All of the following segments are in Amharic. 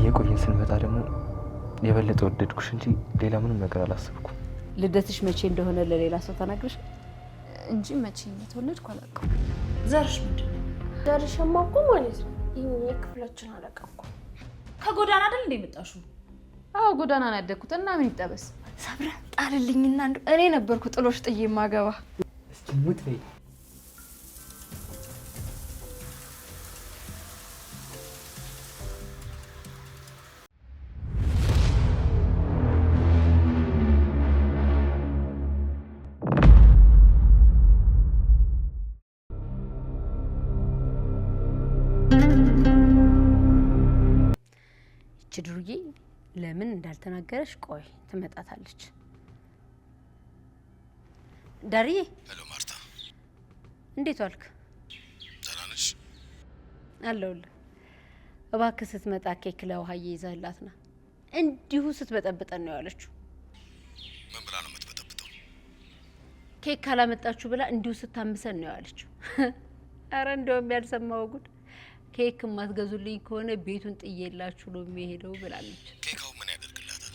እየቆየን ስንመጣ ደግሞ የበለጠ ወደድኩሽ እንጂ ሌላ ምንም ነገር አላሰብኩም። ልደትሽ መቼ እንደሆነ ለሌላ ሰው ተናግረሽ እንጂ መቼ እንደተወለድኩ አላውቅም። ዘርሽ ምንድን ነው? ዘርሽማ እኮ ማለት ነው ይሄ የክፍላችን አለቃ እኮ። ከጎዳና አይደል እንደ መጣሽው? አዎ ጎዳና ነው ያደግኩት እና ምን ይጠበስ። ሰብረ ጣልልኝና እኔ ነበርኩ ጥሎሽ ጥዬ ማገባ። እስኪ ሙት በይ። ድሩዬ ለምን እንዳልተናገረሽ ቆይ ትመጣታለች። ዳርዬ። ሄሎ ማርታ፣ እንዴት ዋልክ? ደህና ነሽ? አለሁልህ። እባክህ ስትመጣ ኬክ ለውሃዬ ይዘህላት ና። እንዲሁ ስትበጠብጠን ነው ያለችው። ምን ብላ ነው የምትበጠብጠው? ኬክ ካላመጣችሁ ብላ እንዲሁ ስታምሰን ነው ያለችው። አረ እንደውም ያልሰማው ጉድ። ኬክ ማትገዙልኝ ከሆነ ቤቱን ጥዬላችሁ ነው የሚሄደው ብላለች። ኬካው ምን ያደርግላታል?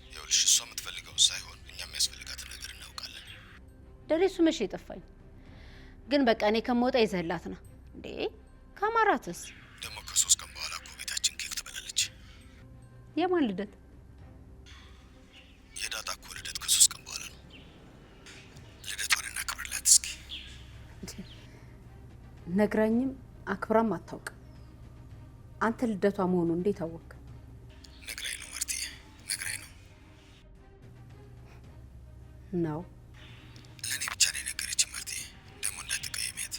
ይኸውልሽ እሷ የምትፈልገው ሳይሆን እኛ የሚያስፈልጋትን ነገር እናውቃለን። ደሬሱ መቼ ጠፋኝ። ግን በቃ እኔ ከመውጣ ይዘህላት ና። እንዴ ከማራትስ ደግሞ ከ3 ቀን በኋላ እኮ ቤታችን ኬክ ትበላለች። የማን ልደት? የዳጣ እኮ ልደት ከ3 ቀን በኋላ ነው። ልደቷን እናክብርላት እስኪ። ነግራኝም አክብራም አታውቅም። አንተ ልደቷ መሆኑ እንዴት አወቅ? ነግራኝ ነው ማርቲዬ፣ ነግራኝ ነው። ነው ለእኔ ብቻ ነው የነገረችኝ ማርቲዬ፣ ደግሞ እንዳትቀየሚያት።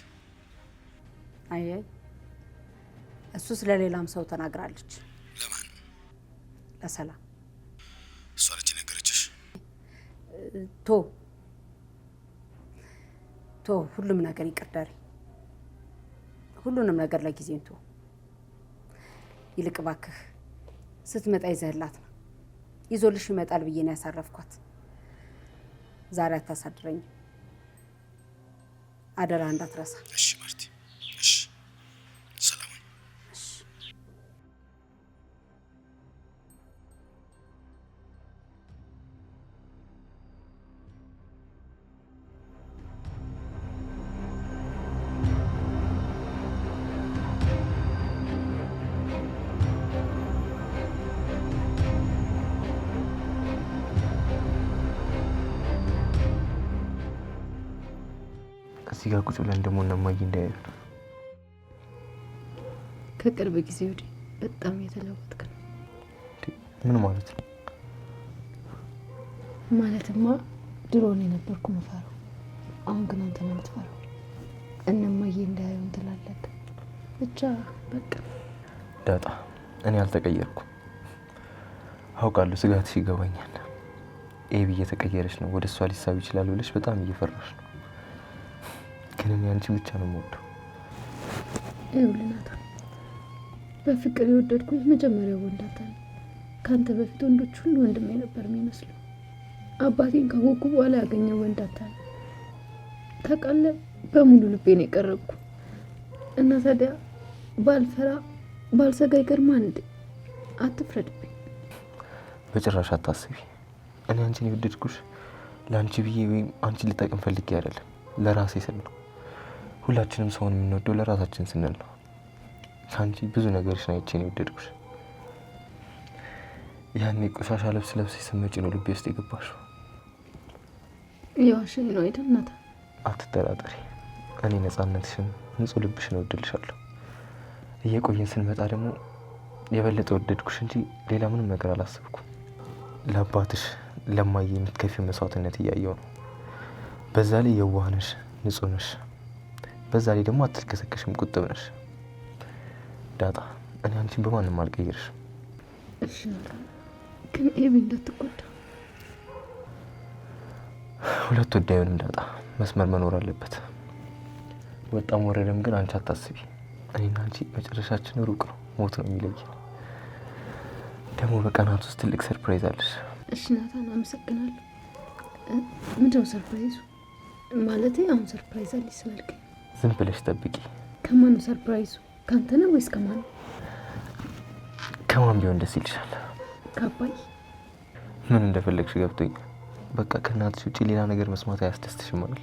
አይ እሱ ስለሌላም ሰው ተናግራለች። ለማን? ለሰላም። እሷ ነች የነገረችሽ? ቶ ሁሉም ነገር ይቅር ዳሪ። ሁሉንም ነገር ለጊዜው እንተው። ይልቅ እባክህ ስትመጣ ይዘህላት ነው። ይዞልሽ ይመጣል ብዬ ነው ያሳረፍኳት። ዛሬ አታሳድረኝ አደራ እንዳትረሳ። እሺ ማርቲ፣ እሺ። ሰላም። እዚህ ጋር ቁጭ ብለን ደግሞ እነማዬ እንዳያዩ። ከቅርብ ጊዜ ወዲህ በጣም የተለወጥክ ነው። ምን ማለት ነው? ማለትማ ድሮ እኔ ነበርኩ መፈራው፣ አሁን ግን አንተ ነው የምትፈራው። እነማዬ እንዳያዩን ትላለህ። ብቻ በቃ ዳጣ፣ እኔ አልተቀየርኩም። አውቃለሁ፣ ስጋትሽ ይገባኛል። ኤቢ እየተቀየረች ነው፣ ወደ እሷ ሊሳብ ይችላል ብለሽ በጣም እየፈራሽ ነው። ግን እኔ አንቺ ብቻ ነው የምወደው። ይኸውልህ በፍቅር የወደድኩኝ መጀመሪያው ወንድ አንተ ነህ። ካንተ በፊት ወንዶች ሁሉ ወንድሜ ነበር የሚመስለው። አባቴን ካወኩ በኋላ ያገኘው ወንድ አንተ ነህ። ታውቃለህ፣ በሙሉ ልቤ ነው የቀረብኩ እና ታዲያ ባልፈራ ባልሰጋ ይገርማል እንዴ? አትፍረድብኝ። በጭራሽ አታስቢ። እኔ አንቺን የወደድኩሽ ለአንቺ ብዬ ወይም አንቺን ልጠቅም ፈልጌ አይደለም፣ ለራሴ ስል ነው። ሁላችንም ሰውን የምንወደው ለራሳችን ስንል ነው። ከአንቺ ብዙ ነገሮች አይቼ ነው የወደድኩሽ። ያኔ ቆሻሻ ልብስ ለብሰሽ ስትመጪ ነው ልቤ ውስጥ የገባሽው። የዋሸኝ ነው አይደል ናታ? አትጠራጠሪ፣ እኔ ነፃነትሽን፣ ንጹህ ልብሽን እወድልሻለሁ። እየቆየን ስንመጣ ደግሞ የበለጠ ወደድኩሽ እንጂ ሌላ ምንም ነገር አላሰብኩም። ለአባትሽ ለማዬ የምትከፊው መስዋዕትነት እያየው ነው። በዛ ላይ የዋህ ነሽ፣ ንጹህ ነሽ። በዛ ላይ ደግሞ አትልከሰከሽም፣ ቁጥብ ነሽ። ዳጣ፣ እኔ አንቺን በማንም አልቀይርሽም። እሺ ናታ፣ ግን ኤቢ እንዳትጎዳ። ሁለት ወዳዩንም ዳጣ፣ መስመር መኖር አለበት። ወጣም ወረደም ግን አንቺ አታስቢ። እኔና አንቺ መጨረሻችን ሩቅ ነው፣ ሞት ነው የሚለየን። ደግሞ በቀናት ውስጥ ትልቅ ሰርፕራይዝ አለሽ። እሺ ናታን፣ አመሰግናለሁ። ምንድነው ሰርፕራይዙ? ማለቴ አሁን ሰርፕራይዝ አለሽ ስላልከኝ ዝም ብለሽ ጠብቂ። ከማን ነው ሰርፕራይዙ? ካንተ ነው ወይስ ከማን? ከማን ቢሆን ደስ ይልሻል? ከአባዬ። ምን እንደፈለግሽ ገብቶኝ። በቃ ከእናትሽ ውጪ ሌላ ነገር መስማት አያስደስትሽም አይደል?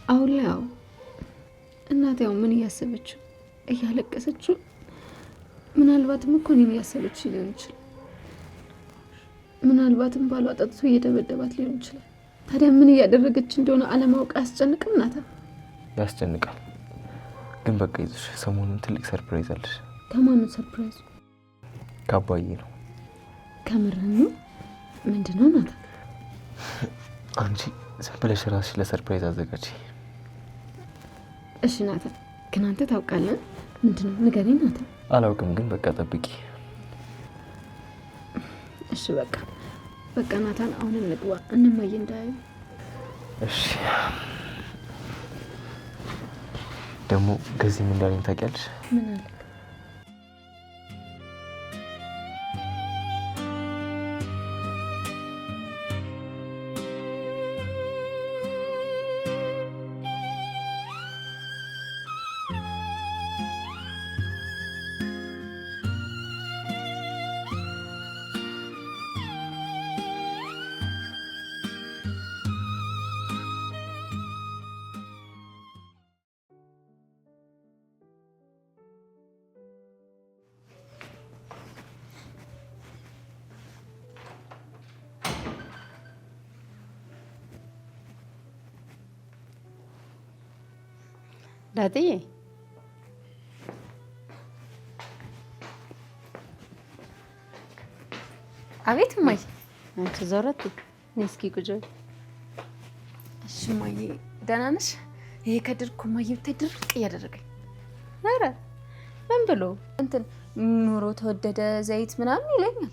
አሁን ላይ አዎ። እናቴ ያው ምን እያሰበችው እያለቀሰችው፣ ምናልባትም እኮ እኔን እያሰበች ሊሆን ይችላል። ምናልባትም ባሏ ጠጥቶ እየደበደባት ሊሆን ይችላል። ታዲያ ምን እያደረገች እንደሆነ አለማወቅ አያስጨንቅም? ናታ ያስጨንቃል። ግን በቃ ይዞሽ ሰሞኑን ትልቅ ሰርፕራይዝ አለሽ። ከማን ነው ሰርፕራይዙ? ከአባዬ ነው። ከምርህ ነው? ምንድነው ናታ? አንቺ ዝም ብለሽ ራስሽ ለሰርፕራይዝ አዘጋጂ። እሺ ናታ፣ ግን አንተ ታውቃለህ? ምንድነው? ንገረኝ ናታ። አላውቅም፣ ግን በቃ ጠብቂ። እሺ በቃ ናታን፣ አሁን እንግባ፣ እንማዬ እንዳያዩ። እሺ። ደግሞ ከዚህም እንዳለኝ ታውቂያለሽ? ምን አለ? ዳጥዬ አቤት እማዬ። አንቺ ዞረት እስኪ ቁጭ በይ። እሺ እማዬ ደህና ነሽ? ይሄ ከድር እኮ እማዬ ብታይ ድርቅ እያደረገኝ። ኧረ ምን ብሎ እንትን ኑሮ ተወደደ ዘይት ምናምን ይለኛል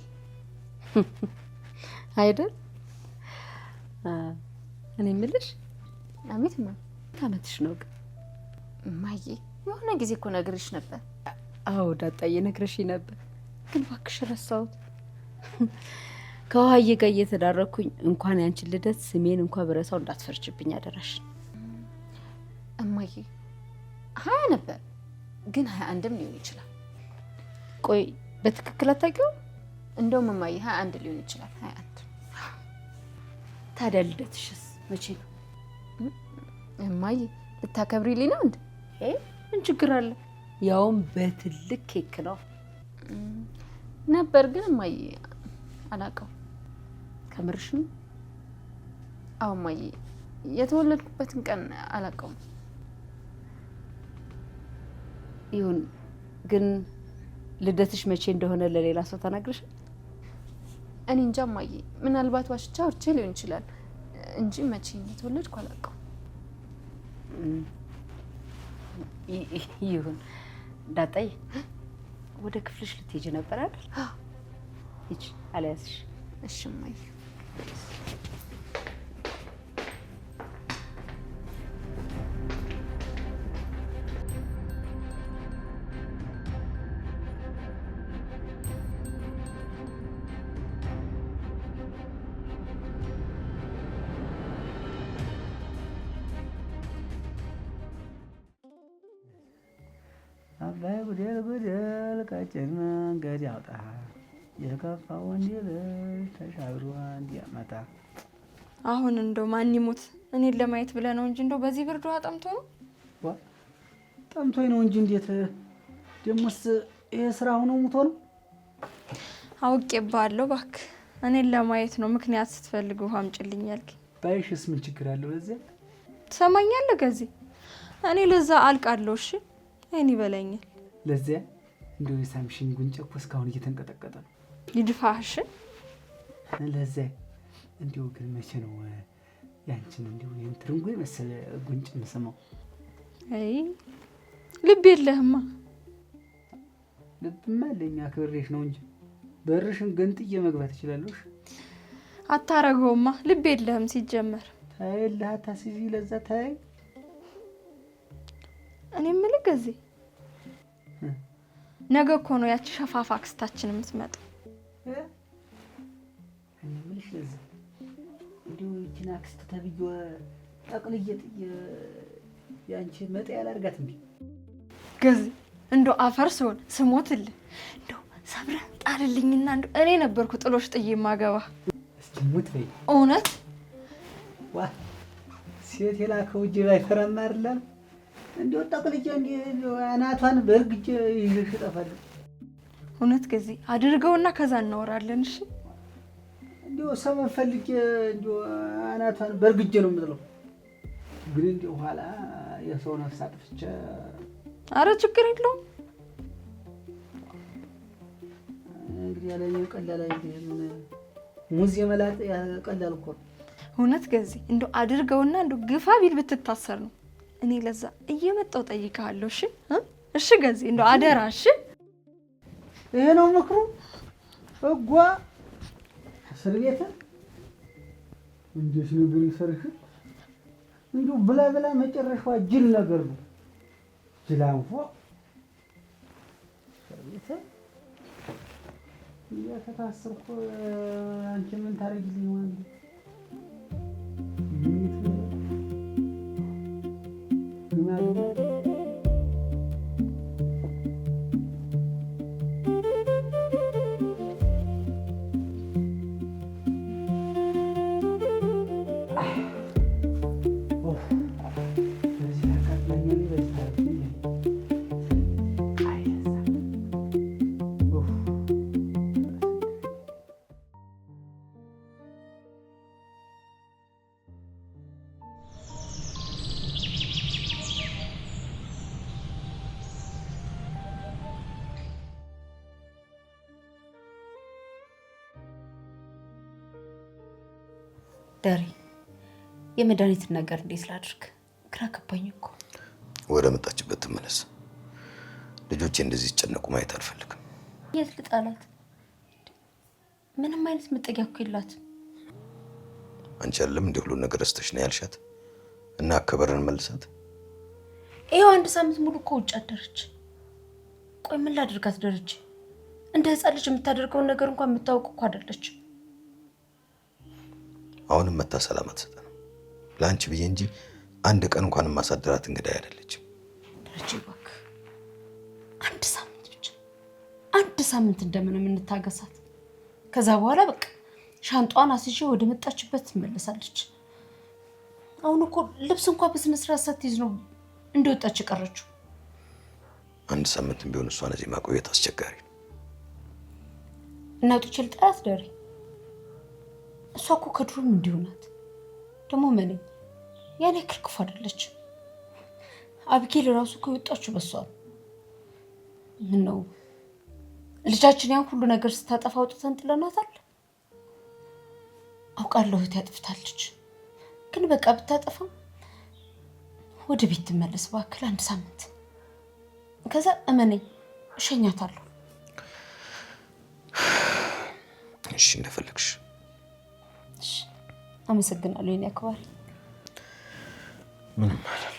አይደል? እኔ የምልሽ አቤት እማ። ታመትሽ ነው ግን? እማዬ የሆነ ጊዜ እኮ ነግሬሽ ነበር። አዎ ዳጣዬ ነግረሽኝ ነበር፣ ግን እባክሽ ረሳሁት። ከውሃዬ ጋር እየተዳረኩኝ እንኳን ያንቺን ልደት ስሜን እንኳን ብረሳው እንዳትፈርጅብኝ አደራሽ። እማዬ 20 ነበር፣ ግን 21ም ሊሆን ይችላል። ቆይ በትክክል አታውቂውም? እንደውም እማዬ 21 ሊሆን ይችላል። 21። ታዲያ ልደትሽስ መቼ ነው? እማዬ ልታከብሪልኝ ነው እንዴ? ምን ችግር አለ? ያውም በትልቅ ኬክ ነው ነበር፣ ግን እማዬ አላውቀው። ከምርሽ ነው? አዎ እማዬ፣ የተወለድኩበትን ቀን አላውቀውም። ይሁን ግን ልደትሽ መቼ እንደሆነ ለሌላ ሰው ተናግረሽ? እኔ እንጃ እማዬ፣ ምናልባት ዋሽቻ አውርቼ ሊሆን ይችላል እንጂ መቼ የተወለድኩ አላውቀውም። ይሁን ዳጣዬ፣ ወደ ክፍልሽ ልትሄጂ ነበር አይደል? ሂጂ፣ አልያዝሽ? እሺ እማዬ። አባይ ጉደል ጉደል ቀጭን መንገድ ያውጣ የከፋው ወንጀል ተሻግሮ እንዲያመጣ። አሁን እንደው ማን ይሙት እኔን ለማየት ብለህ ነው እንጂ እንደው በዚህ ብርድ ውሃ ጠምቶ ነው? ጠምቶኝ ነው እንጂ እንዴት ደሞስ ይሄ ስራ ሆኖ ሙቶ ነው? አውቄብሃለሁ እባክህ። እኔን ለማየት ነው ምክንያት ስትፈልግ ውሃ አምጪልኝ ያልከኝ። ባይሽስ ምን ችግር አለው? ለዚያ ትሰማኛለህ? ከዚህ እኔ ለዛ አልቃለሁ። እሺ አይኔ ይበላኛል። ለዚያ እንደው የሳምሽኝ ጉንጭ እኮ እስካሁን እየተንቀጠቀጠ ነው። ይድፋሽ። ለዚያ እንደው ግን መቼ ነው ያንቺን እንደው የእንትርንጎ መሰለ ጉንጭ የምሰማው? አይ ልብ የለህማ። ልብማ አለኝ፣ አክብሬሽ ነው እንጂ በርሽን ገንጥዬ መግባት እችላለሁ። አታረገውማ። ልብ የለህም ሲጀመር። ታይ ለሃታሲዚ ለዛ ታይ። እኔ የምልህ ከዚህ ነገ እኮ ነው ያቺ ሸፋፋ አክስታችን የምትመጣው። እኔ የምልሽ ለዛ እንደው ይቺን አክስት ተብዬ ጠቅልዬ ጥዬ ያንቺ መጣ ያላርጋት እንዴ? ገዚህ እንደው አፈር ሲሆን ስሞትልህ እንደው ሰብረህ ጣልልኝና እኔ ነበርኩ ጥሎሽ ጥዬ ማገባ። እስኪ ሙት በይ። እውነት ዋ ሴት የላከው እጅ ባይፈራም አይደለም እንደው ጠቅልጄ እንደው አናቷን በእርግጄ ይዤሽ እጠፋለሁ። እውነት ገዜ አድርገውና ከዛ እናወራለን። እሺ እንደው ሰበብ ፈልጌ እንደው አናቷን በእርግጄ ነው የምጥለው። ግን እንደው ኋላ የሰው ነፍስ አጥፍቼ አረ ችግር የለውም። እንግዲህ ያለኝ ቀላል አይደለም። ሙዝ የመላጥ ያቀላል እኮ እውነት ገዜ እንደው አድርገውና እንደው ግፋ ቢል ብትታሰር ነው። እኔ ለዛ እየመጣው ጠይቃለሁ። እሺ እሺ ገዜ እንደው አደራ። እሺ ይሄ ነው ምክሩ። እጓ እስር ቤት እንዴት ነው ግን ይሰርሽ? እንደው ብላ ብላ መጨረሻዋ ጅል ነገር ነው። ጅላንፎ ሰሪተ ያተታሰርኩ አንቺ ምን ታረጊልኝ ማለት ነው? ዳሪ የመድኃኒትን ነገር እንዴት ላድርግ? ግራ ገባኝ እኮ። ወደ መጣችበት ትመለስ። ልጆቼ እንደዚህ ሲጨነቁ ማየት አልፈልግም። የት ልጣላት? ምንም አይነት መጠጊያ እኮ የላትም። አንቺ አይደለም እንደ ሁሉ ነገር ረስተሽ ነው ያልሻት እና አከበረን መልሳት። ይሄው 1 ሳምንት ሙሉ እኮ ውጭ አደረች። ቆይ ምን ላድርጋት ደረጀ? እንደ ህፃን ልጅ የምታደርገውን ነገር እንኳን የምታውቅ እኮ አይደለች። አሁንም መታ ሰላም አትሰጠንም። ለአንቺ ብዬ እንጂ አንድ ቀን እንኳን ማሳደራት እንግዳ አይደለችም። ደረጀ እባክህ 1 ሳምንት ብቻ 1 ሳምንት እንደምንም እንታገሳት። ከዛ በኋላ በቃ ሻንጧን አስይዤ ወደ መጣችበት ትመለሳለች። አሁን እኮ ልብስ እንኳን በስነ ስርዓት ሳትይዝ ነው እንደወጣች ቀረችው። 1 ሳምንትም ቢሆን እሷን እዚህ ማቆየት አስቸጋሪ ነው። እናቶች ልጥራት ዳሪ እሷ እኮ ከድሮም እንዲሁ ናት። ደግሞ ምን ያኔ ክፉ አይደለች። አብጌል ራሱ እኮ የወጣችው በሷ ምን ነው ልጃችን ያን ሁሉ ነገር ስታጠፋ አውጥተን ጥለናታል። አውቃለሁ እህቴ ያጥፍታለች፣ ግን በቃ ብታጠፋ ወደ ቤት ትመለስ እባክህ 1 ሳምንት። ከዛ እመነኝ እሸኛታለሁ። እሺ እንደፈለግሽ። እሺ አመሰግናለሁ የኔ አክባሪ። ምንም አይደለም።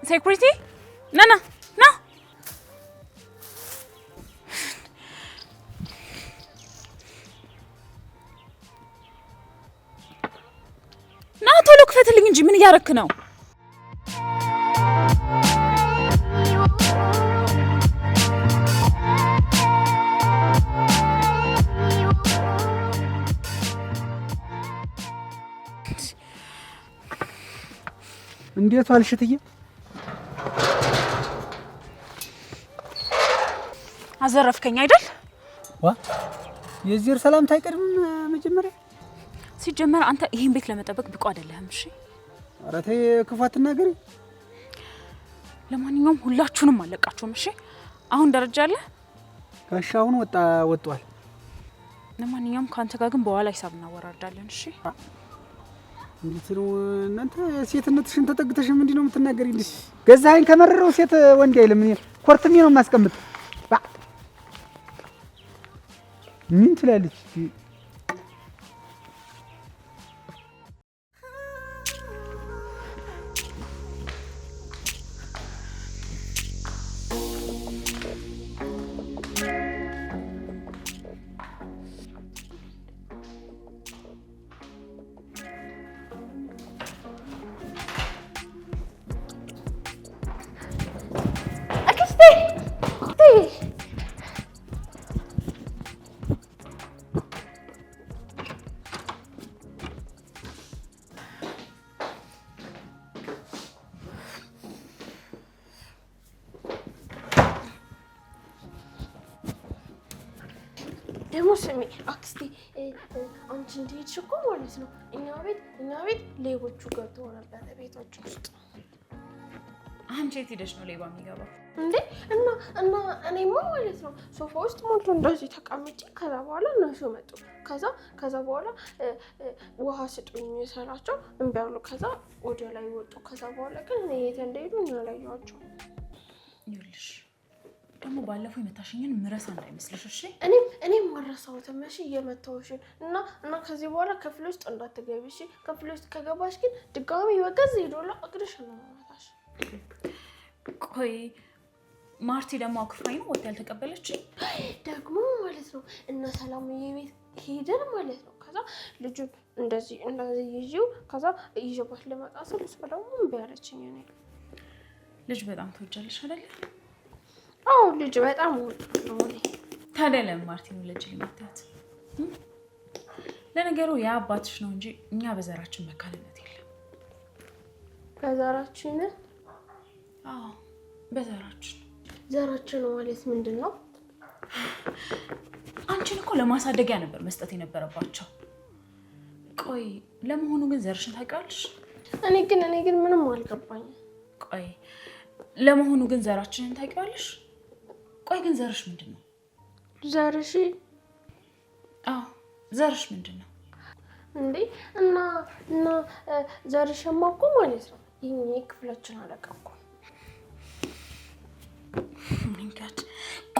ሴኩሪቲ ናና ና ና ቶሎ ክፈትልኝ እንጂ ምን እያረክ ነው? እንዴት ዋልሽ እትዬ? አዘረፍከኝ አይደል? ዋ የዚህ ሰላምታ አይቀድም መጀመሪያ? ሲጀመር አንተ ይሄን ቤት ለመጠበቅ ብቁ አይደለህም። እሺ ኧረ ተይ ክፉ አትናገሪ። ለማንኛውም ሁላችሁንም አለቃችሁም። እሺ አሁን ደረጃ አለ። ጋሻ አሁን ወጥቷል። ለማንኛውም ካንተ ጋር ግን በኋላ ሂሳብ እናወራርዳለን። እሺ እንዴት ነው እናንተ ሴትነትሽን ተጠግተሽ ምንድነው የምትናገሪ? እንዴ ገዛኸኝ ከመረረው ሴት ወንድ አይልም። እኔ ኮርትሜ ነው የማስቀምጥ። ምን ትላለች? ደግሞ ስሚ አክስቴ አንቺ እንዴት እኮ ማለት ነው እኛ ቤት ሌቦቹ ገብተው ነበር ቤታችን ውስጥ። አንቺ የት ሄደሽ ነው ሌባ የሚገባው እንዴ? እና እኔማ ማለት ነው ሶፋ ውስጥ ሞልቶ እንደዚህ ተቀምጬ ከዛ በኋላ እነሱ መጡ። ከዛ በኋላ ውሃ ስጡኝ ስላቸው እምቢ አሉ። ከዛ ወደ ላይ ወጡ። ከዛ በኋላ ግን እኔ የት እንደሄዱ እኔ አላየኋቸውም። ይኸውልሽ ደግሞ ባለፈው የመታሽኝን ምረሳ እንዳይመስልሽ እሺ? እኔም አልረሳሁትም እሺ? እየመታሁሽን እና ከዚህ በኋላ ክፍል ውስጥ እንዳትገቢ እሺ? ክፍል ውስጥ ከገባሽ ግን ድጋሚ በገዛ ሄዶላ እግርሽ ነው ማታሽ። ቆይ ማርቲ ደግሞ አክፋኝ ነው ወጥ ያልተቀበለች ደግሞ ማለት ነው እና ሰላምዬ ቤት ሄደን ማለት ነው። ከዛ ልጁን እንደዚህ ይዤው ከዛ ይዤባት ልመጣ ስል እሷ ደግሞ እምቢ አለችኝ። እኔ ልጅ በጣም ትወጃለሽ አይደል? አዎ ልጅ በጣም ወጣው ነው። ታዲያ ለምን ማርቲ ነው ልጅ ሊመታት? ለነገሩ ያ አባትሽ ነው እንጂ እኛ በዘራችን መካንነት የለም። በዘራችን? አዎ በዘራችን። ዘራችን ማለት ምንድነው? አንቺን እኮ ለማሳደጊያ ነበር መስጠት የነበረባቸው። ቆይ ለመሆኑ ግን ዘርሽን ታውቂያለሽ? እኔ ግን ምንም አልገባኝም። ቆይ ለመሆኑ ግን ዘራችንን ታውቂያለሽ? ቆይ ግን ዘርሽ ምንድነው? ዘርሽ? አዎ ዘርሽ ምንድነው? እንዴ እና ዘርሽማ እኮ ማለት ነው ይሄ ክፍላችን አለቃ እኮ።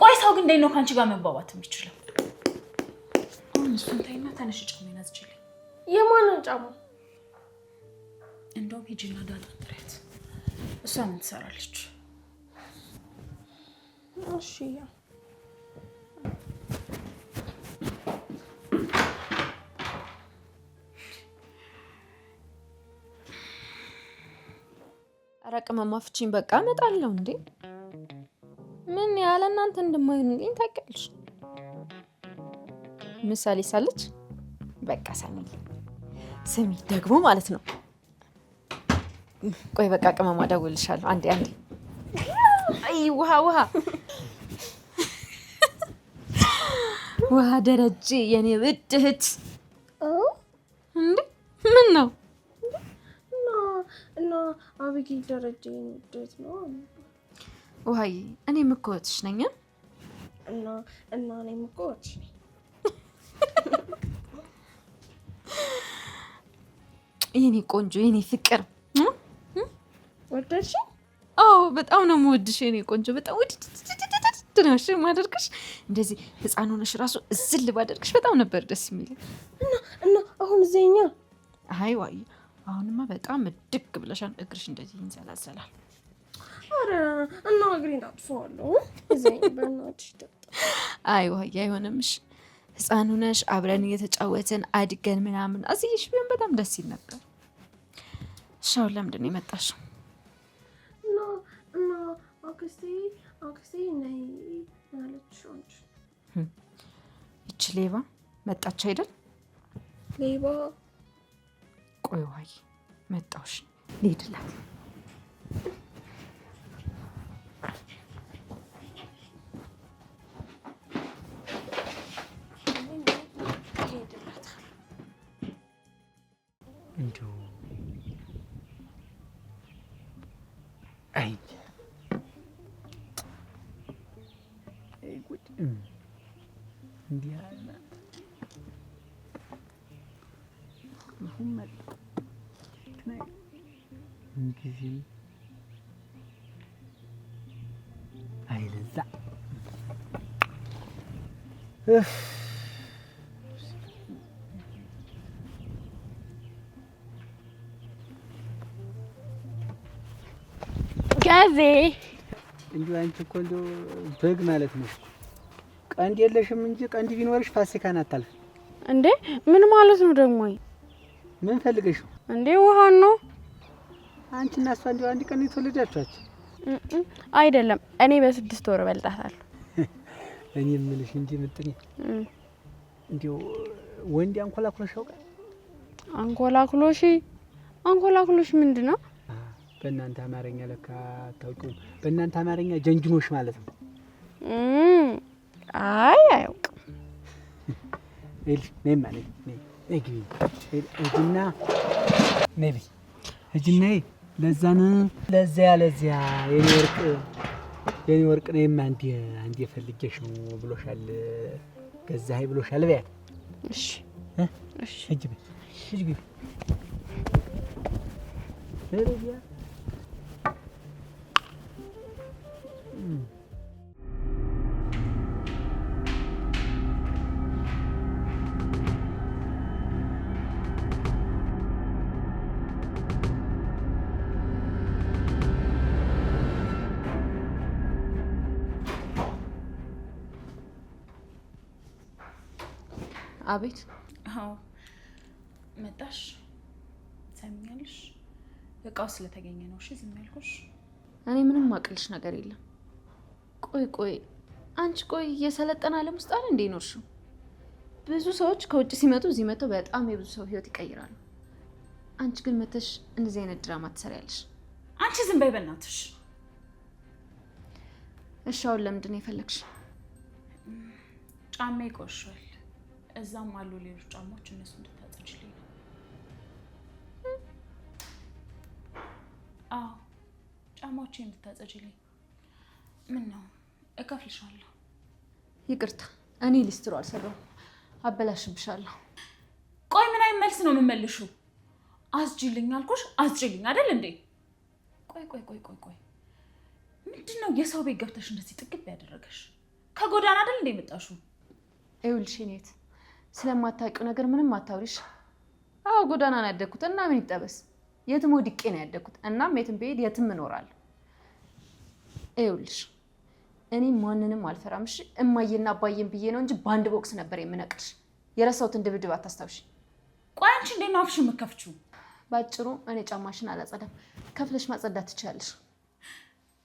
ቆይ ሰው ግን እንዴት ነው ከአንቺ ጋር መግባባት የሚችለው? አሁን እሱን ተይና ተነሽ ጫማዬን አዝችልኝ። የማንን ጫማ? እንደውም ሂጂና ዳጣ ጥሪያት። እሷ ምን ትሰራለች? እሺ አራቀማማ ፍቺኝ በቃ እመጣለሁ። እንዴ ምን ያለ እናንተ እንደማይሆንልኝ ታውቂያለሽ። ምሳሌ ሳለች በቃ ስሚ ደግሞ ማለት ነው። ቆይ በቃ ቅመማ እደውልልሻለሁ። አንዴ አይ ውሃ ደረጀ የኔ ውድ እህት። እንዴ ምን ነው? እና አብጌ ደረጀ የኔ ውድ እህት ነው። ውሃዬ እኔም እኮ እህትሽ ነኝ። እና እኔም እኮ እህትሽ ነኝ። የኔ ቆንጆ የኔ ፍቅር ወደድሽ? አዎ በጣም ነው የምወድሽ የኔ ቆንጆ። በጣም ውድ ነው እሺ ማደርግሽ። እንደዚህ ህፃን ሆነሽ ራሱ እዝል ባደርግሽ በጣም ነበር ደስ የሚለኝ። እና አሁን እዚህኛ? አይ ዋይ አሁንማ በጣም ድግ ብለሻል። እግርሽ እንደዚህ ይንዘላዘላል። አረ እና እግሬን ታጥፈዋለሁ እዚህ በእናትሽ። አይ ዋይ አይሆንምሽ። ህፃን ሆነሽ አብረን እየተጫወትን አድገን ምናምን አዝይሽ ቢሆን በጣም ደስ ይል ነበር። ሻው ለምንድን ነው የመጣሽው? እና አክስቴ ነይ ያለችሽ አንቺ። ይቺ ሌባ መጣች አይደል? ሌባ? ቆይ ዋይ መጣውሽ ልሂድላት። እንዲሁ አይ ጉድ እንዲህ አለ ጊዜ አይለዛ ጋዜ እንዲሁ አንቺ እኮ እንደው በግ ማለት ነው። ቀንድ የለሽም እንጂ ቀንድ ቢኖርሽ ፋሲካን አታልፍ። እንዴ ምን ማለት ነው ደግሞ? ምን ፈልገሽ እንዴ? ውሃን ነው። አንቺና እሷ እንደው አንድ ቀን የተወለዳችኋችሁ? አይደለም እኔ በ6 ወር በልጣታለሁ። እኔ የምልሽ እንጂ ምጥኔ እንደው ወንድ አንኮላኩሎሽ ያውቃል? አንኮላኩሎሽ ምንድነው? በእናንተ አማርኛ ለካ አታውቂውም። በእናንተ አማርኛ ጀንጅኖሽ ማለት ነው። አይ አያውቅም። ነይማ ነይ ግቢ ሂጂና ነይ በይ ሂጂና ለዚያ የኔ ወርቅ ነይማ አንዴ ፈልጌሽ ነው ብሎሻል ገዛኸኝ ብሎሻል በያት። እሺ ሂጂ በይ ሂጂ ግቢ አቤት። አዎ መጣሽ? ሰሚያለሽ? እቃው ስለተገኘ ነው እሺ ዝም ያልኩሽ። እኔ ምንም አቅልሽ ነገር የለም። ቆይ አንቺ የሰለጠነ ዓለም ውስጥ አለ እንዴ ኖርሽው? ብዙ ሰዎች ከውጭ ሲመጡ እዚህ መጥተው በጣም የብዙ ሰው ህይወት ይቀይራሉ። አንቺ ግን መተሽ እንደዚህ አይነት ድራማ ትሰሪያለሽ። አንቺ ዝም በይ በእናትሽ። እሺ አሁን ለምንድን ነው የፈለግሽ? ጫማ ይቆሻል። እዛም አሉ ሌሎች ጫማዎች፣ እነሱ እንድታጸጅልኝ ነው። አዎ ጫማዎች እንድታጸጅልኝ። ምን ነው እከፍልሻለሁ። ይቅርታ እኔ ሊስትሮ አልሰራሁም፣ አበላሽብሻለሁ። ቆይ ምን አይነት መልስ ነው የምመልሽው? አስጅልኝ አልኩሽ አስጅልኝ አይደል እንዴ? ቆይ ምንድነው የሰው ቤት ገብተሽ እንደዚህ ጥግብ ያደረገሽ? ከጎዳና አይደል እንዴ የመጣሽው? ይኸውልሽ እኔት ስለማታውቂው ነገር ምንም አታውሪሽ። አዎ ጎዳና ነው ያደግኩት እና ምን ይጠበስ? የትም ወድቄ ነው ያደግኩት። እናም የትም ብሄድ የትም እኖራለሁ። ይኸውልሽ እኔ ማንንም አልፈራም። እሺ እማዬና አባዬን ብዬ ነው እንጂ በአንድ ቦክስ ነበር የምነቅልሽ። የረሳሁትን ድብድብ አታስታውሽ። ቆይ አንቺ እንዴት ነው አፍሽን የምትከፍቺው? ባጭሩ እኔ ጫማሽን አላጸዳም፣ ከፍለሽ ማጸዳት ትችያለሽ።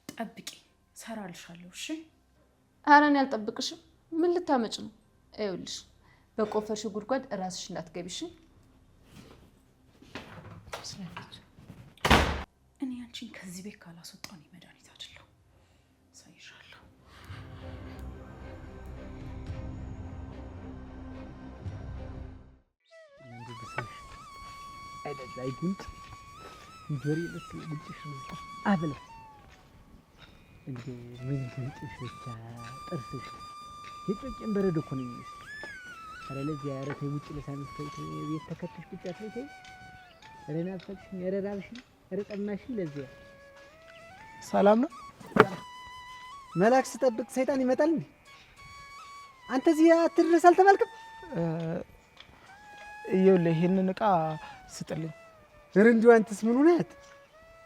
ጠብቂ ሰራልሻለሁ። እሺ ኧረ እኔ አልጠብቅሽም። ምን ልታመጭ ነው? ይኸውልሽ በቆፈርሽ ጉድጓድ እራስሽ እንዳትገቢሽ። እኔ አንቺን ከዚህ ቤት ካላስወጣሁ እኔ መድኃኒት አይደለሁ። ሳይሻለሁ አይጉንጭ እንጆሪ ልጭሽ አብለ እንግዲህ ምን ጉንጭሽ ብቻ ጥርስሽ የጮጭን በረዶ እኮ ነው የሚመስል። ኧረ ለዚያ ኧረ ተይ ውጭ ለሳምንት ቤት ተከትሽ ቁጭ አትበይ ተይ። ኧረ ናፈቅሽኝ፣ ኧረ ራብሽኝ፣ ኧረ ጠማሽኝ። ለዚያ ሰላም ነው። መልአክ ስጠብቅ ሰይጣን ይመጣል እንዴ? አንተ እዚህ አትድረስ አልተባልክም? ይኸውልህ ይሄንን ዕቃ ስጥልኝ። ኧረ እንዲሁ አንተስ ምን ሆነህ?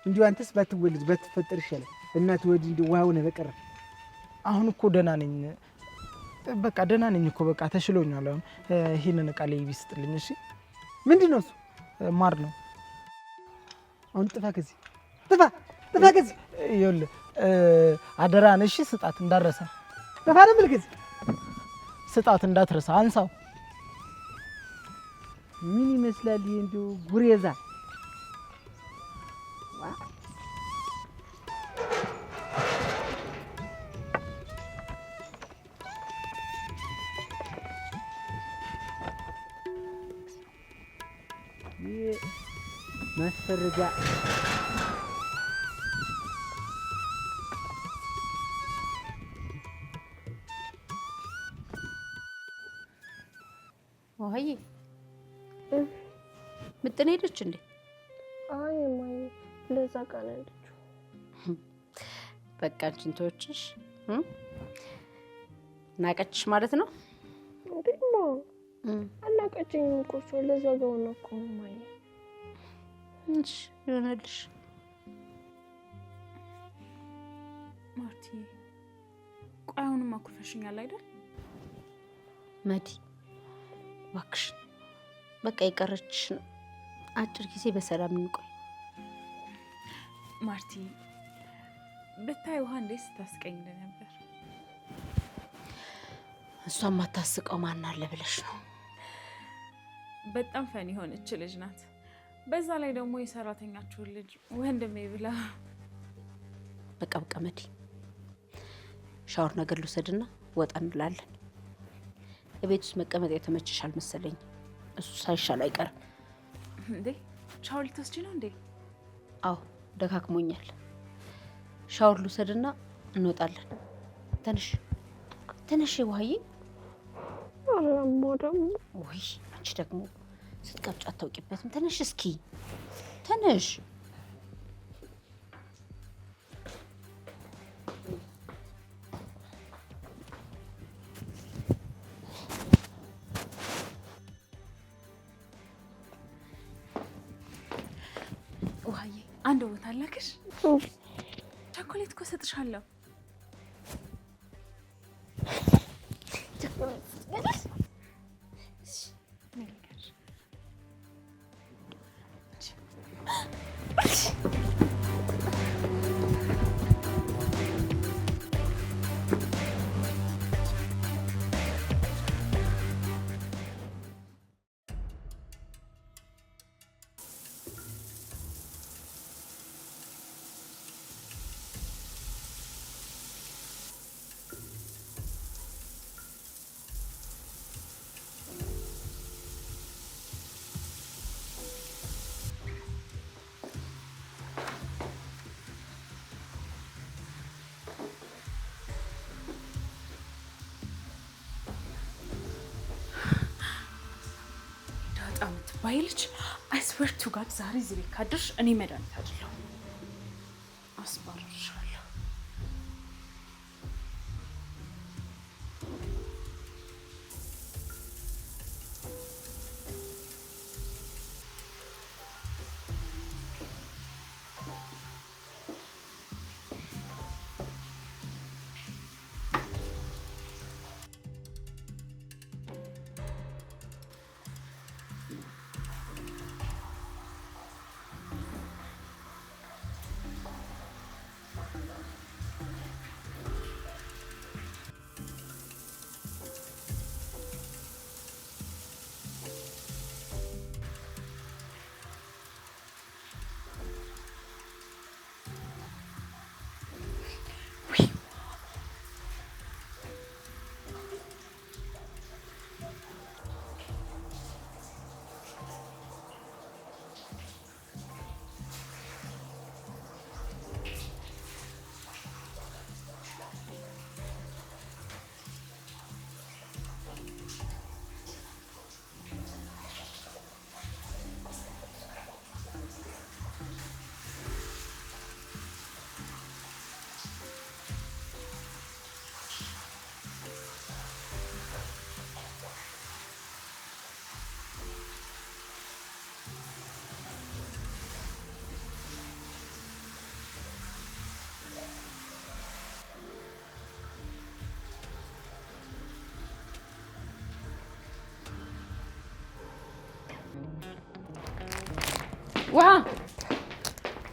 እንዲሁ አንተስ ባትወልድ ባትፈጠር ይሻላል። እናት ወዲህ እንዲሁ ውሃ ሆነህ በቀረ። አሁን እኮ ደህና ነኝ፣ በቃ ደህና ነኝ እኮ በቃ ተሽሎኛል። አሁን ይሄንን ዕቃ ላይ ቢስጥልኝ። እሺ ምንድን ነው እሱ? ማር ነው። አሁን ጥፋ ከዚህ ጥፋ ከዚህ። ይኸውልህ አደራህን እሺ፣ ስጣት እንዳትረሳ። ጥፋ ነው የምልህ ከዚህ ስጣት እንዳትረሳ። አንሳው። ምን ይመስላል ይሄ እንዲሁ ጉሬዛ? ማስፈረጃ ወይዬ ምጥን ሄደች እንዴ? አይ ማይ ለዛ ቀን ሄደችው። በቃ አንቺን ተወችሽ ናቀችሽ ማለት ነው እንዴ? አናቀችኝም እኮ እሷ ለዛ ጋር ነው እኮ ማይ። እሺ ይሆናልሽ። ማርቲ ቆይ አሁንም አኩርፈሽኛል አይደል? መዲ እባክሽ በቃ የቀረችሽ አጭር ጊዜ በሰላም እንቆይ። ማርቲ ብታይ ውሃ እንዴት ስታስቀኝ ነበር። እሷም አታስቀው ማን አለ ብለሽ ነው? በጣም ፈን የሆነች ልጅ ናት። በዛ ላይ ደግሞ የሰራተኛችሁን ልጅ ወንድሜ ብላ። በቃ መዲ ሻወር ነገር ልውሰድና ወጣ እንላለን። ቤት ውስጥ መቀመጥ የተመቸሻል መሰለኝ። እሱ ሳይሻል አይቀርም እንዴ። ሻወር ልትወስጂ ነው እንዴ? አዎ ደካክሞኛል። ሻወር ልውሰድና እንወጣለን። ትንሽ ትንሽ ውሃዬ። አላማ ደግሞ ወይ አንቺ ደግሞ ስትቀብጫ አታውቂበትም። ትንሽ እስኪ ትንሽ ውሃዬ አንድ ቦታ አላክሽ። ቸኮሌት እኮ ሰጥሻለሁ። ባይልች አይስዌር ቱ ጋድ ዛሬ እዚህ ቤት ካድርሽ እኔ መድኃኒት አይደለሁ አስባርርሻለሁ።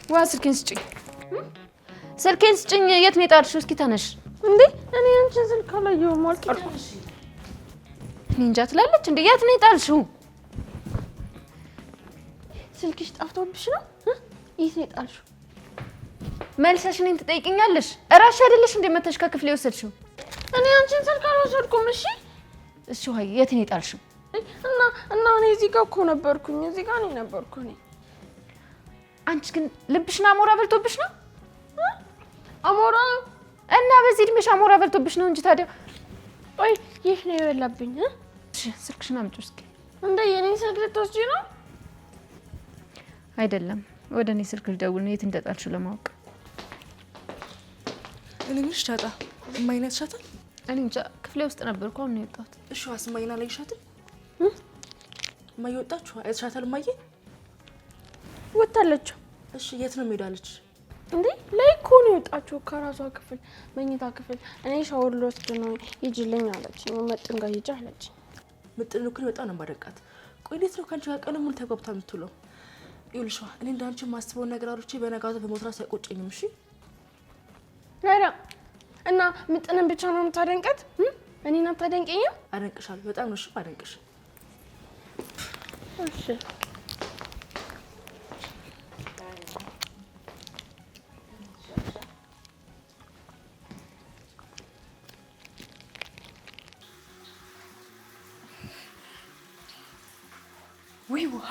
ዋ ስልኬን ስጭኝ፣ ስልኬን ስጭኝ። የት ነው የጣልሽው? እስኪ ተነሽ። እንዴ እኔ አንቺን ስልክ አላየሁም። አልቀርኩሽ። እኔ እንጃ ትላለች እንዴ። የት ነው የጣልሽው? ስልክሽ ጠፍቶብሽ ነው? የት ነው የጣልሽው? መልሰሽ እኔን ትጠይቅኛለሽ? እራስሽ አይደለሽ እንዴ መተሽ ከክፍሌ የወሰድሽው? እኔ አንቺን ስልክ አልወሰድኩም። እሺ እሺ። ወይ የት ነው የጣልሽው? እና እኔ እዚህ ጋር እኮ ነበርኩኝ። እዚህ ጋር ነው ነበርኩ እኔ። አንቺ ግን ልብሽን አሞራ በልቶብሽ ነው? አሞራ እና በዚህ እድሜሽ አሞራ በልቶብሽ ነው እንጂ ታዲያ። ቆይ ይህ ነው የበላብኝ? እሺ ስልክሽን አምጪው እስኪ። እንደ የኔን ስልክ ልትወስጂ ነው? አይደለም፣ ወደ እኔ ስልክ ልደውል ነው የት እንደጣልሽው ለማወቅ። እኔ ምንሽ ዳጣ እማዬን አይተሻታል? እኔ እንጃ ክፍሌ ውስጥ ነበርኩ፣ አሁን ነው የወጣሁት። እሺ ዋስ እማዬን አላየሻትም? እማዬ ወጣችሁ? አይተሻታል? እማዬ ወጣለች። እሺ የት ነው ሄዳለች? እንዴ ላይ እኮ ነው የወጣችው ከራሷ ክፍል መኝታ ክፍል። እኔ ሻወር ልወስድ ነው ሂጂልኝ አለችኝ። መጥን ጋር ሂጂ አለችኝ። ምጥን እኮ በጣም ነው የማደንቃት። ቆይ እንዴት ነው ከአንቺ ጋር ቀን ሙሉ ተጓብታ የምትውለው? ይኸውልሽ እኔ እንዳንቺ የማስበውን ነገር አውርቼ በነጋታው በሞትራት አይቆጨኝም። እሺ ላላ እና ምጥንን ብቻ ነው የምታደንቀት? እኔን አታደንቀኝም? አደንቅሻለሁ። በጣም ነው እሺ አደንቅሽ። እሺ ወይ ውሃ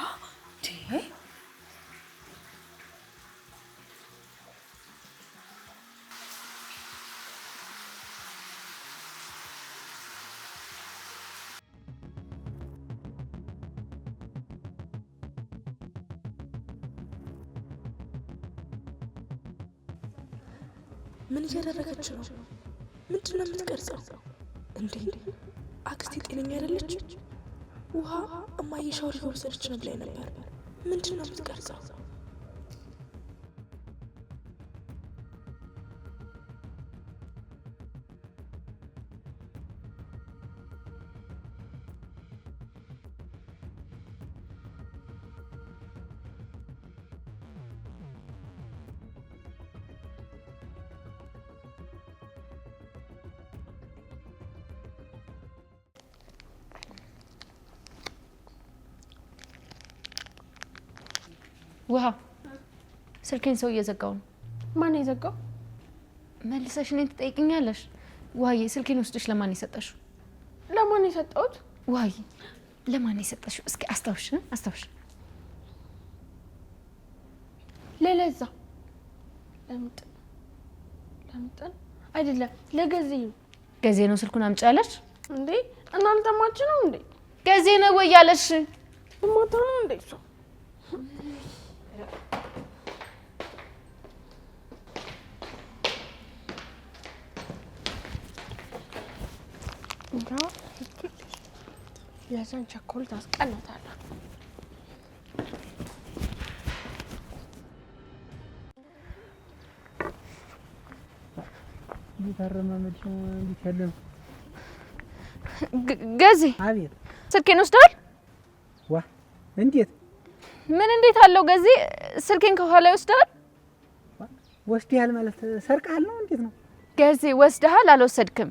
ምን እያደረገች ነው? ምንድን ነው የምትቀርጸው እንዴ? አክስቴ ጤነኛ አይደለች? ውሃ እማዬ ሻወር እየወሰደች ነው ብላኝ ነበር። ምንድን ነው የምትቀርጸው? ውሃ ስልኬን ሰው እየዘጋው ነው። ማን የዘጋው? መልሰሽ እኔን ትጠይቅኛለሽ? ውሃዬ ስልኬን ወስደሽ ለማን የሰጠሽው? ለማን የሰጠሁት? ውሃዬ ለማን የሰጠሽው? እስኪ አስታውሽ አስታውሽ። ለለዛ ለምጥን አይደለም ለገዜ ነው። ገዜ ነው ስልኩን አምጪ ያለሽ እንዴ? እናንተ ማች ነው እንዴ? ገዜ ነው ወይ ያለሽ? ሞታ ነው እንዴ እሱ? እንዴ ለዛን ቸኮል ታስቀናታለህ። እየታረማመች ነው። እንዴት ያለ ነው? ገዜ አቤት። ስልኬን ወስደሃል? ዋ እንዴት? ምን እንዴት አለው? ገዜ ስልኬን ከኋላ ይወስደሃል? ወስደሃል ማለት ሰርቀሃል ነው? እንዴት ነው? ገዜ ወስደሃል አልወሰድክም?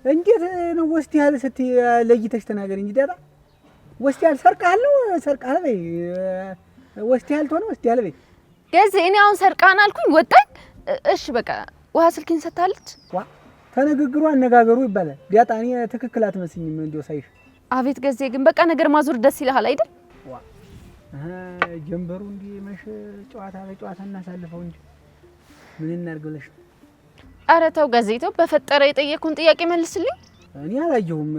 እንዴት ነው ወስደሃል ስትይ ለይተሽ ተናገሪ እንጂ ዳታ። ወስደሃል ሰርቀሃል ነው? ሰርቀሃል በይ። ወስደሃል ተሆነ ወስደሃል በይ። ገዜ እኔ አሁን ሰርቃን አልኩኝ ወጣኝ። እሺ በቃ ውሃ ስልኬን ሰጥታለች። ዋ ተነግግሩ አነጋገሩ ይባላል። ዳታ እኔ ትክክል አትመስኝም እንደው ሳይሽ። አቤት ገዜ ግን በቃ ነገር ማዞር ደስ ይልሃል አይደል? ዋ ጀንበሩ እንዲ መሽ ጨዋታ በጨዋታ እናሳልፈው እንጂ ምን እናድርግ ብለሽ? ኧረ ተው ገዜ ተው፣ በፈጠረ የጠየኩን ጥያቄ መልስልኝ። እኔ አላየሁም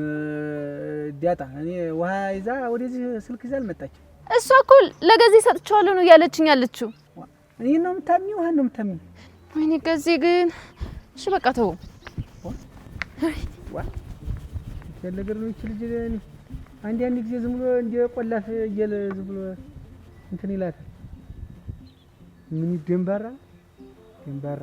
ዳታ። እኔ ውሃ ይዛ ወደዚህ ስልክ ይዛ አልመጣች። እሷ እኮ ለገዜ ሰጥቻለሁ ነው ያለችኝ ያለችው። እኔ ነው የምታምኚው? ውሃ ነው የምታምኚው? ወይኔ ገዜ ግን እሺ በቃ ተው። ዋ ነገር ነው ይችል ጀኔ አንድ ጊዜ ዝም ብሎ እንደ ቆላፍ እየለ ዝም ብሎ እንትን ይላታል። ምን ይደንባራ ደንባራ።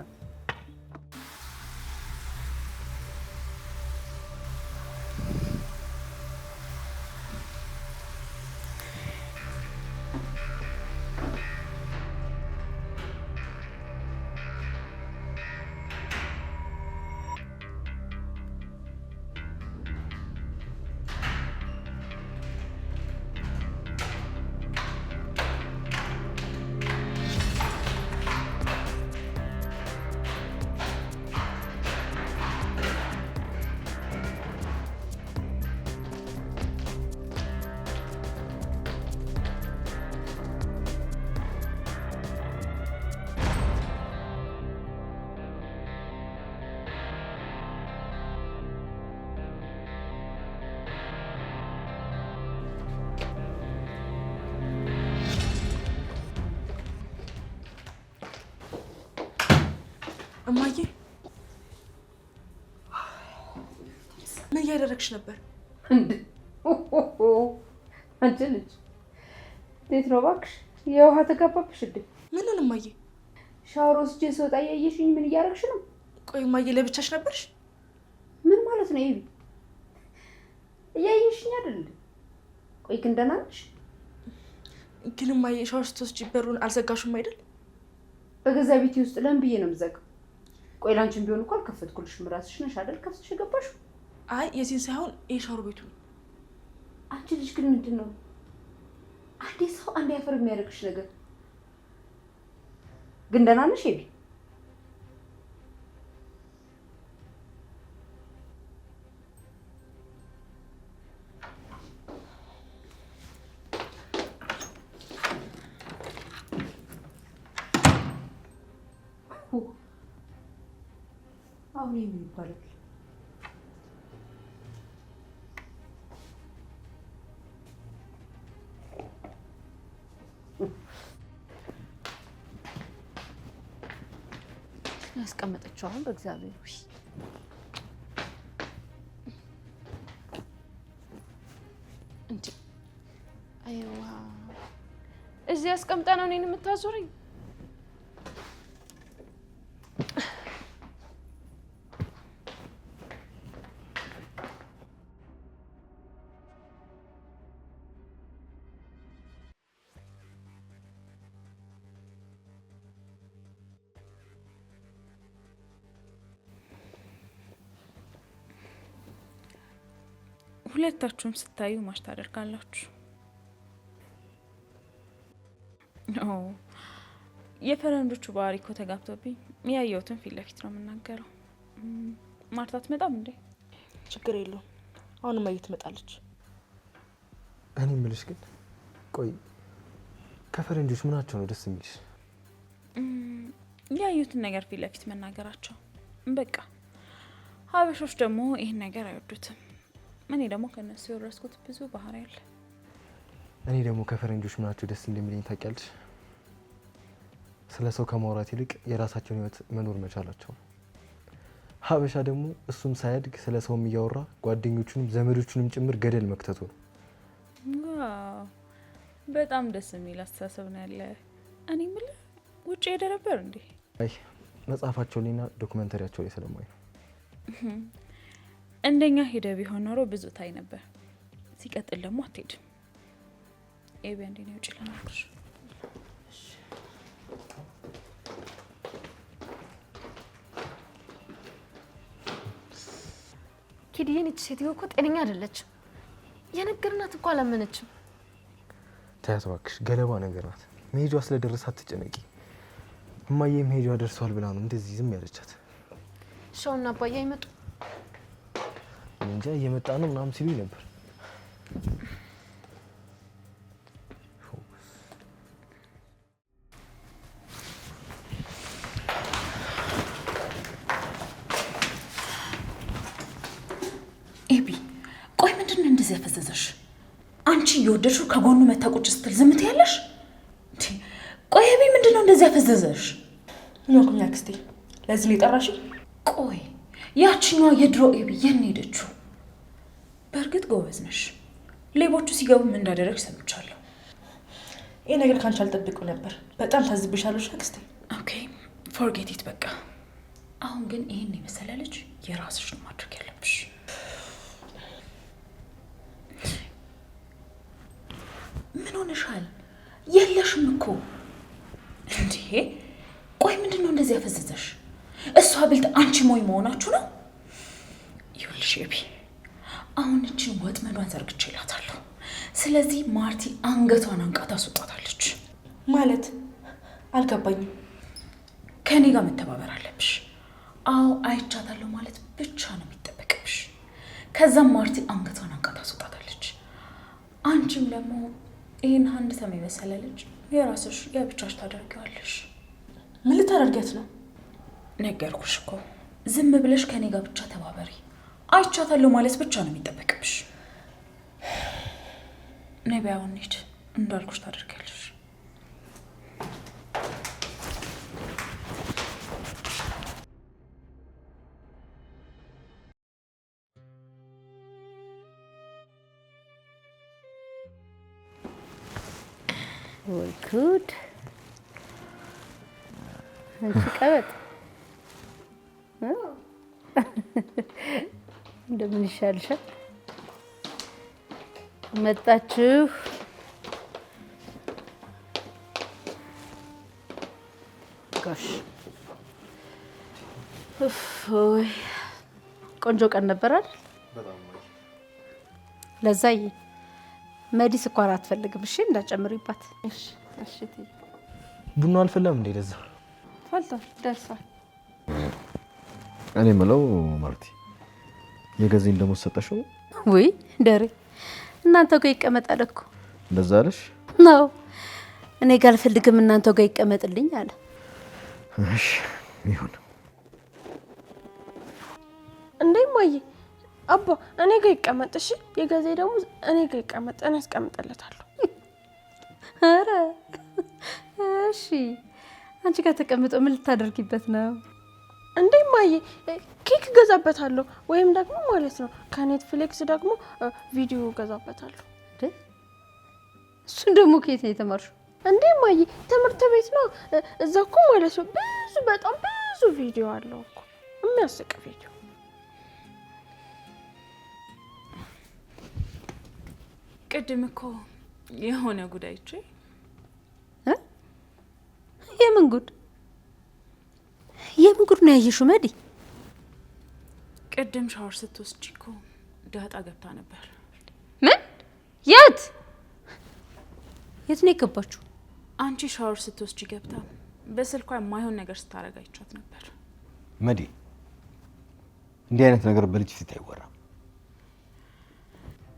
እማዬ ምን እያደረግሽ ነበር? አንቺ ልጅ እንዴት ነው እባክሽ? የውሃ ተጋባብሽ እንዴ? ምንን እማዬ? ሻወር ወስጄ ስወጣ እያየሽኝ ምን እያደረግሽ ነው? ቆይ እማዬ ለብቻሽ ነበርሽ? ምን ማለት ነው ይሄ? እያየሽኝ አይደል? ቆይ ግን ደህና ነሽ? ግን እማዬ ሻወር ስትወስጂ በሩን አልዘጋሽም አይደል? በገዛ ቤቴ ውስጥ ለምን ብዬ ነው የምዘጋው? ቆይ ላንቺም ቢሆን እኮ አልከፈትኩልሽም። ራስሽ ነሽ አይደል ከፍተሽ የገባሽው? አይ የዚህን ሳይሆን የሻወር ቤቱ ነው። አንቺ ልጅ ግን ምንድን ነው አንዴ ሰው አንዴ አፈር የሚያደርግሽ ነገር? ግን ደህና ነሽ ኤቢ? አሁን ምን ይባላል? ያስቀመጠችው አሁን በእግዚአብሔር ወይ እንዴ! አይዋ እዚህ ያስቀምጣ ነው እኔን የምታዞረኝ? ሁለታችሁም ስታዩ ማሽ ታደርጋላችሁ። የፈረንጆቹ ባህሪ እኮ ተጋብቶብኝ ያየሁትን ፊት ለፊት ነው የምናገረው። ማርታ አትመጣም እንዴ? ችግር የለውም አሁንማ ትመጣለች። እኔ የምልሽ ግን ቆይ ከፈረንጆች ምናቸው ነው ደስ የሚልሽ? ያዩትን ነገር ፊት ለፊት መናገራቸው። በቃ ሀበሾች ደግሞ ይህን ነገር አይወዱትም። እኔ ደግሞ ከነሱ የወረስኩት ብዙ ባህሪ አለ። እኔ ደግሞ ከፈረንጆች ምናቸው ደስ እንደሚለኝ ታውቂያለሽ? ስለ ሰው ከማውራት ይልቅ የራሳቸውን ህይወት መኖር መቻላቸው። ሀበሻ ደግሞ እሱም ሳያድግ ስለ ሰውም እያወራ ጓደኞቹንም ዘመዶቹንም ጭምር ገደል መክተቱ ነው። ዋው በጣም ደስ የሚል አስተሳሰብ ነው ያለ። እኔ የምልህ ውጭ ሄደ ነበር እንዴ? አይ መጽሐፋቸው ላይና ዶክመንተሪያቸው ላይ ስለማይ ነው። እንደኛ ሄደ ቢሆን ኖሮ ብዙ ታይ ነበር። ሲቀጥል ደግሞ አትሄድም። ኤቢ አንዴ ነው ውጭ ለማክሽ። ኪድዬን እቺ ሴትዮ እኮ ጤነኛ አይደለችም። የነገርናት እኮ አላመነችም። ተያት እባክሽ፣ ገለባ ነገር ናት። መሄጇ ስለደረሰ አትጨነቂ። እማዬ መሄጇ ደርሷል ብላ ነው እንደዚህ ዝም ያለቻት። ሻውና አባዬ አይመጡ እንጃ እየመጣ ነው ምናምን ሲሉኝ ነበር። ኤቢ ቆይ ምንድነው እንደዚህ ያፈዘዘሽ? አንቺ እየወደድሽው ከጎኑ መታ ቁጭ ስትል ዝም ትያለሽ? ቆይ ኤቢ ምንድነው እንደዚህ ያፈዘዘሽ? ምን ሆንኩኝ አክስቴ? ለዚህ ነው የጠራሽኝ? ቆይ ያቺኛዋ የድሮ ኤቢ የት ነው ሄደችው? በእርግጥ ጎበዝ ነሽ። ሌቦቹ ሲገቡ ምን እንዳደረግሽ ሰምቻለሁ። ይሄ ነገር ካንቺ አልጠብቅም ነበር። በጣም ታዝብሻለሽ አክስቴ። ኦኬ ፎርጌት ኢት በቃ። አሁን ግን ይሄን የመሰለ ልጅ የራስሽ ነው ማድረግ ያለብሽ። ምን ሆነሻል? የለሽም እኮ እንዴ! ቆይ ምንድነው እንደዚህ ያፈዘዘሽ? እሷ ብልጥ አንቺ ሞኝ መሆናችሁ ነው። ይኸውልሽ ኤቢ አሁን እችን ወጥመዷን ዘርግቼላታለሁ። ስለዚህ ማርቲ አንገቷን አንቃ ታስወጣታለች። ማለት አልገባኝም። ከኔ ጋር መተባበር አለብሽ። አዎ አይቻታለሁ ማለት ብቻ ነው የሚጠበቅብሽ። ከዛም ማርቲ አንገቷን አንቃ ታስወጣታለች። አንቺም ደግሞ ይህን አንድ ሰም የመሰለ ልጅ የራስሽ የብቻሽ ታደርጊዋለሽ። ምን ልታደርጊያት ነው? ነገርኩሽ እኮ ዝም ብለሽ ከኔ ጋር ብቻ ተባበሪ። አይቻታለሁ ማለት ብቻ ነው የሚጠበቅብሽ። ነቢያውን ሂድ እንዳልኩሽ ታደርጊያለሽ። ወይ ጉድ! አንቺ ቀበጥ እንደምን ይሻልሻል? መጣችሁ? ጎሽ ወይ ቆንጆ ቀን ነበር አይደል? ለዛዬ መዲ ስኳር አትፈልግም። እሺ እንዳጨምሪባት። እሺ እሺ። ቡና አልፈላም እንዴ? ለዛ ፈልቷል፣ ደርሷል። እኔ የምለው ማርቲ የገዜን ደሞዝ ሰጠሽው? ወይ ደሬ እናንተ ጋር ይቀመጣል እኮ። እንደዛ አለሽ? ነው እኔ ጋር አልፈልግም እናንተ ጋር ይቀመጥልኝ አለ። እሺ ይሁን። እንዴ ማየ አባ እኔ ጋር ይቀመጥ እሺ። የገዜ ደግሞ እኔ ጋር ይቀመጥ፣ እኔ አስቀምጥለታለሁ። ኧረ እሺ አንቺ ጋር ተቀምጦ ምን ልታደርጊበት ነው? እንዴ ማየ ኬክ ገዛበታለሁ፣ ወይም ደግሞ ማለት ነው ከኔትፍሊክስ ደግሞ ቪዲዮ ገዛበታለሁ። እሱን ደግሞ ከየት ነው የተማርሽው? እንዴ ማየ ትምህርት ቤት ነው። እዛ እኮ ማለት ነው ብዙ በጣም ብዙ ቪዲዮ አለው እኮ የሚያስቅ ቪዲዮ። ቅድም እኮ የሆነ ጉዳይ እቺ የምን ጉድ ነው ያየሽው መዲ? ቅድም ሻወር ስትወስጂ እኮ ዳጣ ገብታ ነበር። ምን? የት ነው የገባችው? አንቺ ሻወር ስትወስጂ ገብታ በስልኳ የማይሆን ነገር ስታረጋ አይቻት ነበር። መዲ እንዲህ አይነት ነገር በልጅ ፊት አይወራም።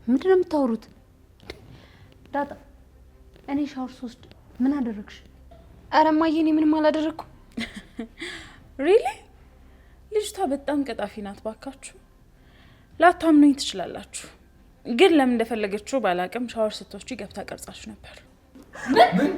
ምንድን ነው የምታወሩት? ዳጣ እኔ ሻወር ስወስድ ምን አደረግሽ? ኧረ እማዬ እኔ ምንም አላደረኩም። ሪሊ ልጅቷ በጣም ቀጣፊ ናት። ባካችሁ ላታምኑኝ ትችላላችሁ፣ ግን ለምን እንደፈለገችው ባላቅም ሻወር ስትወስጂ ገብታ ቀርጻችሁ ነበር። ምን